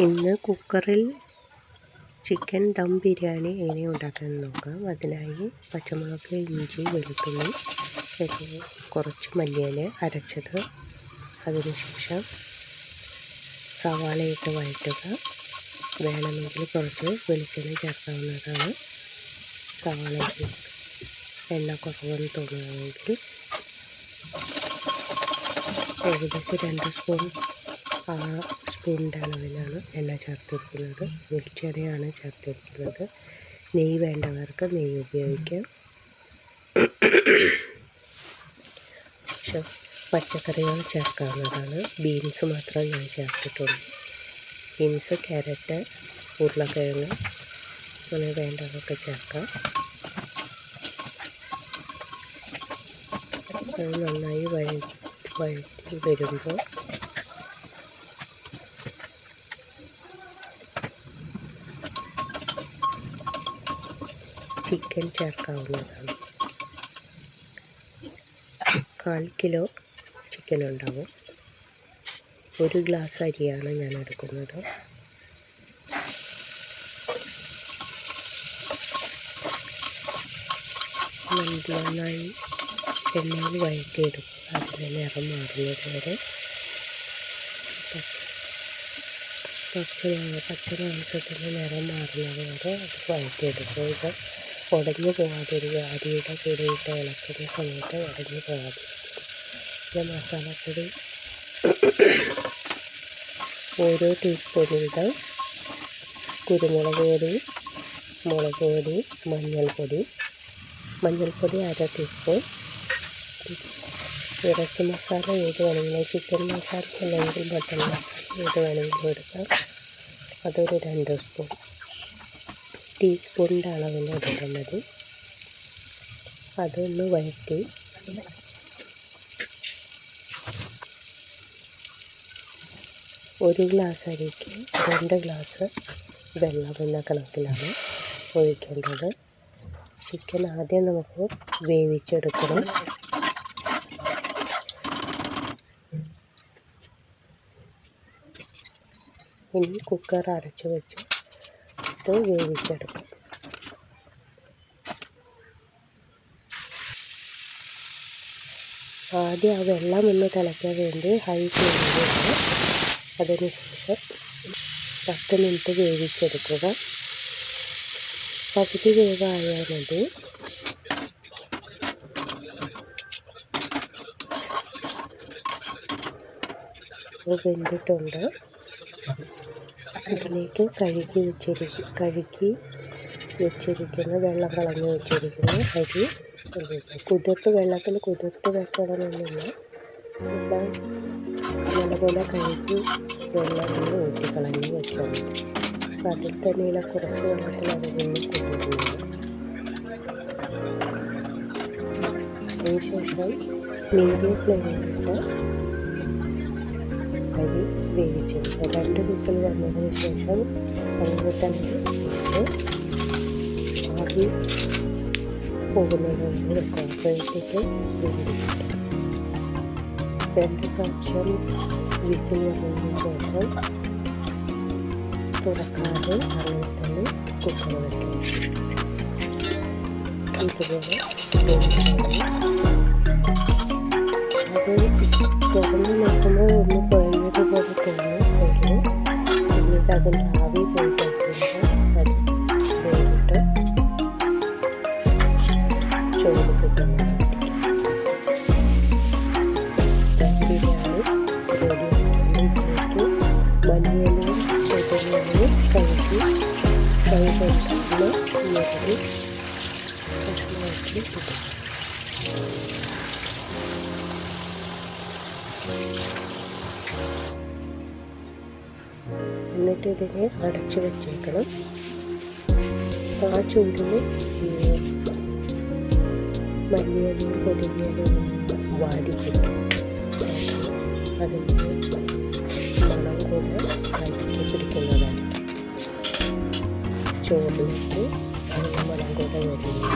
ഇന്ന് കുക്കറിൽ ചിക്കൻ ദം ബിരിയാണി എങ്ങനെ ഉണ്ടാക്കാമെന്ന് നോക്കാം. അതിനായി പച്ചമുളക്, ഇഞ്ചി, വെളുത്തുള്ളി, കുറച്ച് മല്ലിയില അരച്ചത്, അതിനുശേഷം സവാളയിട്ട് വഴറ്റുക. വേണമെങ്കിൽ കുറച്ച് വെളിച്ചെണ്ണ ചേർക്കാവുന്നതാണ്. സവാളയ്ക്ക് എണ്ണ കുറവെന്ന് തോന്നുകയാണെങ്കിൽ ഏകദേശം 2 സ്പൂണിൻ്റെ അളവിലാണ് എണ്ണ ചേർത്തിരിക്കുന്നത്. വെളിച്ചെണ്ണയാണ് ചേർത്തിരിക്കുന്നത്. നെയ്യ് വേണ്ടവർക്ക് നെയ്യ് ഉപയോഗിക്കാം. ശേഷം പച്ചക്കറികൾ ചേർക്കാവുന്നതാണ്. ബീൻസ് മാത്രമേ ഞാൻ ചേർത്തിട്ടുള്ളൂ. ബീൻസ്, ക്യാരറ്റ്, ഉരുളക്കിഴങ്ങ് അങ്ങനെ വേണ്ടതൊക്കെ ചേർക്കാം. അത് നന്നായി വഴറ്റി വരുമ്പോൾ ചിക്കൻ ചേർക്കാവുന്നതാണ്. 1/4 കിലോ ചിക്കൻ ഉണ്ടാവും. 1 ഗ്ലാസ് അരിയാണ് ഞാൻ എടുക്കുന്നത്. നന്നായി എണ്ണയിൽ വഴറ്റിയെടുക്കുക. അതിൻ്റെ നിറം മാറുന്നത് വരെ പച്ചമാംസത്തിൻ്റെ നിറം മാറുന്നത് വരെ അത് വഴറ്റിയെടുക്കുക. ഇത് ഉടഞ്ഞു പോകാതിരിക്കുക. അരിയുടെ കൂടിയിട്ട് ഇളക്കുന്ന സമയത്ത് ഉടഞ്ഞു പോകാതിരിക്കുക. പിന്നെ മസാലപ്പൊടി ഓരോ ടീസ്പൂൺ വീതം കുരുമുളക് പൊടി, മുളക് പൊടി, മഞ്ഞൾപ്പൊടി 1/2 ടീസ്പൂൺ. ഇറച്ചി മസാല ഏത് വേണമെങ്കിലും, ചിക്കൻ മസാല അല്ലെങ്കിൽ മട്ടൺ മസാല ഏത് വേണമെങ്കിലും എടുക്കാം. അതൊരു 2 സ്പൂൺ. ടീസ്പൂണിൻ്റെ അളവിൽ എടുത്താൽ മതി. അതൊന്ന് വഴറ്റി 1 ഗ്ലാസ് അരിക്ക് 2 ഗ്ലാസ് വെള്ളം എന്ന കണക്കിലാണ് ഒഴിക്കേണ്ടത്. ചിക്കൻ ആദ്യം നമുക്ക് വേവിച്ചെടുക്കണം. ഇനി കുക്കർ അടച്ചു വെച്ച് ഇത് വേവിച്ചെടുക്കും. ആദ്യം ആ വെള്ളം ഒന്ന് തിളയ്ക്കാൻ വേണ്ടി ഹൈ ഫ്ലെയിമിൽ വെച്ച് അതിനുശേഷം 10 മിനിറ്റ് വേവിച്ചെടുക്കുക. പകുതി വേവായാൽ മതി. വെന്തിട്ടുണ്ട്. ഇതിലേക്ക് കഴുകി വെച്ചിരിക്കുന്ന വെള്ളം കളഞ്ഞ് വെച്ചിരിക്കുന്ന അരി വെള്ളത്തിൽ കുതിർത്ത് വെക്കണമെന്നില്ല. എല്ലാം നല്ലപോലെ കഴുകി വെള്ളത്തിൽ ഊറ്റിക്കളഞ്ഞ് വെച്ചാൽ മതി. അപ്പം അതിൽ തന്നെ കുറച്ച് വെള്ളത്തിൽ അത് നിന്ന് കുതിർന്നു. അതിനുശേഷം മീഡിയം ഫ്ലെയിമിലിട്ട് അരി വേവിച്ചെടുക്കുക. 2 വിസിൽ വന്നതിന് ശേഷം അങ്ങനെ തന്നെ വെച്ച് ആവി പോകുന്നത് വരെ വെക്കുക. അപ്പോഴത്തേക്ക് വേവിച്ചിട്ട് 2 പ്രാവശ്യം വിസിൽ വന്നതിന് ശേഷം തുറക്കാതെ അങ്ങനെ തന്നെ കുക്കർ വയ്ക്കും. ഇതുപോലെ അത് തുറന്ന് നോക്കുമ്പോൾ ഒന്ന് കുഴഞ്ഞതുപോലെ തോന്നും. പിന്നീട് അതിൻ്റെ ആവി പോയി കഴിക്കുമ്പോൾ അത് വേവിട്ട് ചോറ് കിട്ടുന്നതായിരിക്കും. ബിരിയാണി റെഡിയാകുമ്പോഴത്തേക്ക് മല്ലിയിലയും പുതിനയിലയും കഴുകി ഞെരടി കഷ്ണമാക്കി ഇടും. എന്നിട്ട് ഇതിനെ അടച്ചു വച്ചേക്കണം. ആ ചൂടിന് മല്ലിയിലയും പുതിനയിലയും വാടി കിട്ടും. അതിൻ്റെ മണം കൂടെ അരിക്ക് പിടിക്കുന്നതായിരിക്കും. ചോറിലേക്ക് അതിൻ്റെ മണം കൂടെ വരുന്നത്.